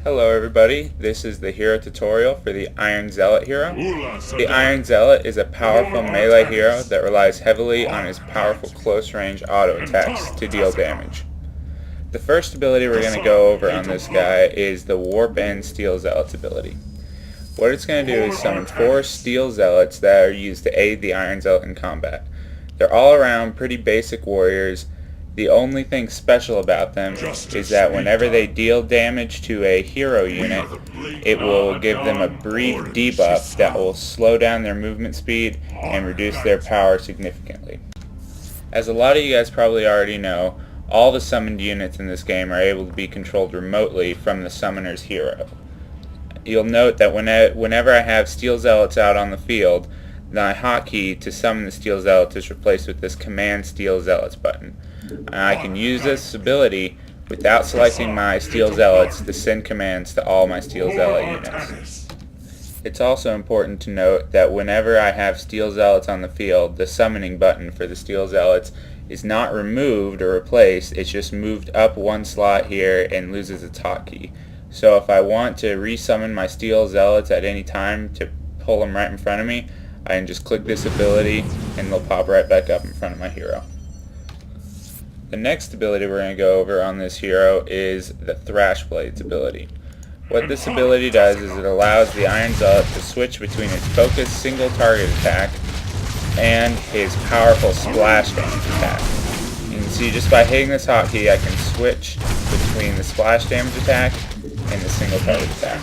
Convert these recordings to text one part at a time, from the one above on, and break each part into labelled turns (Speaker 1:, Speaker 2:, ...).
Speaker 1: Hello everybody, this is the hero tutorial for the Iron Zealot hero. The Iron Zealot is a powerful melee hero that relies heavily on his powerful close range auto attacks to deal damage. The first ability we're going to go over on this guy is the Warp and Steel Zealots ability. What it's going to do is summon 4 Steel Zealots that are used to aid the Iron Zealot in combat. They're all around pretty basic warriors. The only thing special about them is that whenever they deal damage to a hero unit, it will give them a brief debuff that will slow down their movement speed and reduce their power significantly. As a lot of you guys probably already know, all the summoned units in this game are able to be controlled remotely from the summoner's hero. You'll note that whenever I have Steel Zealots out on the field, my hotkey to summon the Steel Zealots is replaced with this Command Steel Zealots button. I can use this ability without selecting my Steel Zealots to send commands to all my Steel Zealot units. It's also important to note that whenever I have Steel Zealots on the field, the summoning button for the Steel Zealots is not removed or replaced, it's just moved up one slot here and loses its hotkey. So if I want to resummon my Steel Zealots at any time to pull them right in front of me, I can just click this ability and they'll pop right back up in front of my hero. The next ability we're going to go over on this hero is the Thrash Blades ability. What this ability does is it allows the Iron Zealot to switch between his focused single target attack and his powerful splash damage attack. You can see just by hitting this hotkey I can switch between the splash damage attack and the single target attack.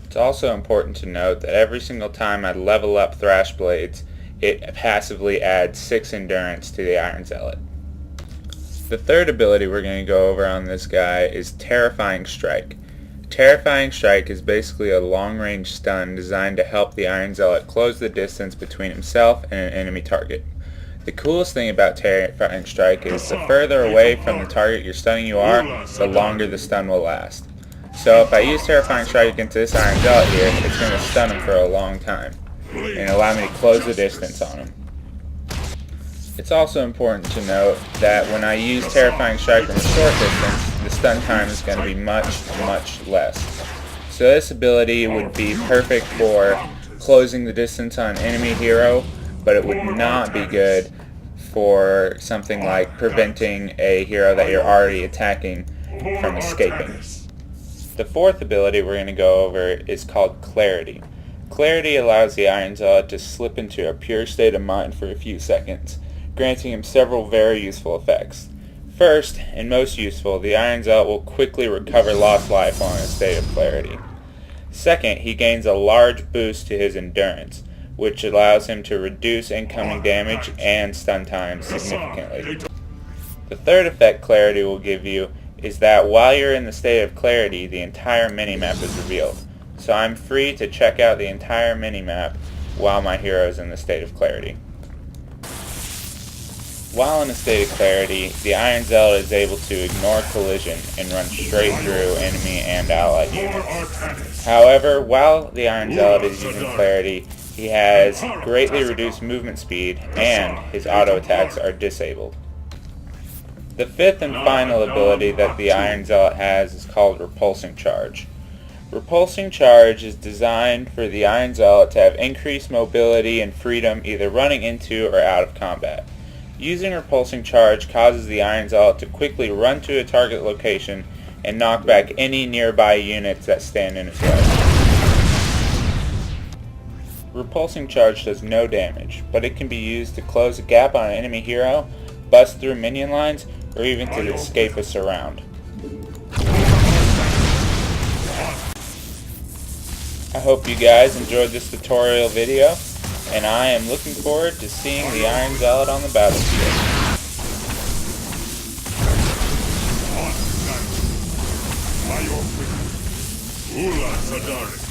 Speaker 1: It's also important to note that every single time I level up Thrash Blades, it passively adds 6 endurance to the Iron Zealot. The third ability we're going to go over on this guy is Terrifying Strike. Terrifying Strike is basically a long-range stun designed to help the Iron Zealot close the distance between himself and an enemy target. The coolest thing about Terrifying Strike is the further away from the target you're stunning you are, the longer the stun will last. So if I use Terrifying Strike against this Iron Zealot here, it's going to stun him for a long time and allow me to close the distance on him. It's also important to note that when I use Terrifying Strike from a short distance, the stun time is going to be much less. So this ability would be perfect for closing the distance on an enemy hero, but it would not be good for something like preventing a hero that you're already attacking from escaping. The fourth ability we're going to go over is called Clarity. Clarity allows the Iron Zealot to slip into a pure state of mind for a few seconds, granting him several very useful effects. First, and most useful, the Iron Zealot will quickly recover lost life while in a state of clarity. Second, he gains a large boost to his endurance, which allows him to reduce incoming damage and stun time significantly. The third effect Clarity will give you is that while you're in the state of clarity, the entire minimap is revealed. So I'm free to check out the entire minimap while my hero is in the state of clarity. While in a state of clarity, the Iron Zealot is able to ignore collision and run straight through enemy and allied units. However, while the Iron Zealot is using clarity, he has greatly reduced movement speed and his auto attacks are disabled. The fifth and final ability that the Iron Zealot has is called Repulsing Charge. Repulsing Charge is designed for the Iron Zealot to have increased mobility and freedom either running into or out of combat. Using Repulsing Charge causes the Iron Zealot to quickly run to a target location and knock back any nearby units that stand in its way. Repulsing Charge does no damage, but it can be used to close a gap on an enemy hero, bust through minion lines, or even to escape a surround. I hope you guys enjoyed this tutorial video, and I am looking forward to seeing the Iron Zealot on the battlefield. Ula Sadari.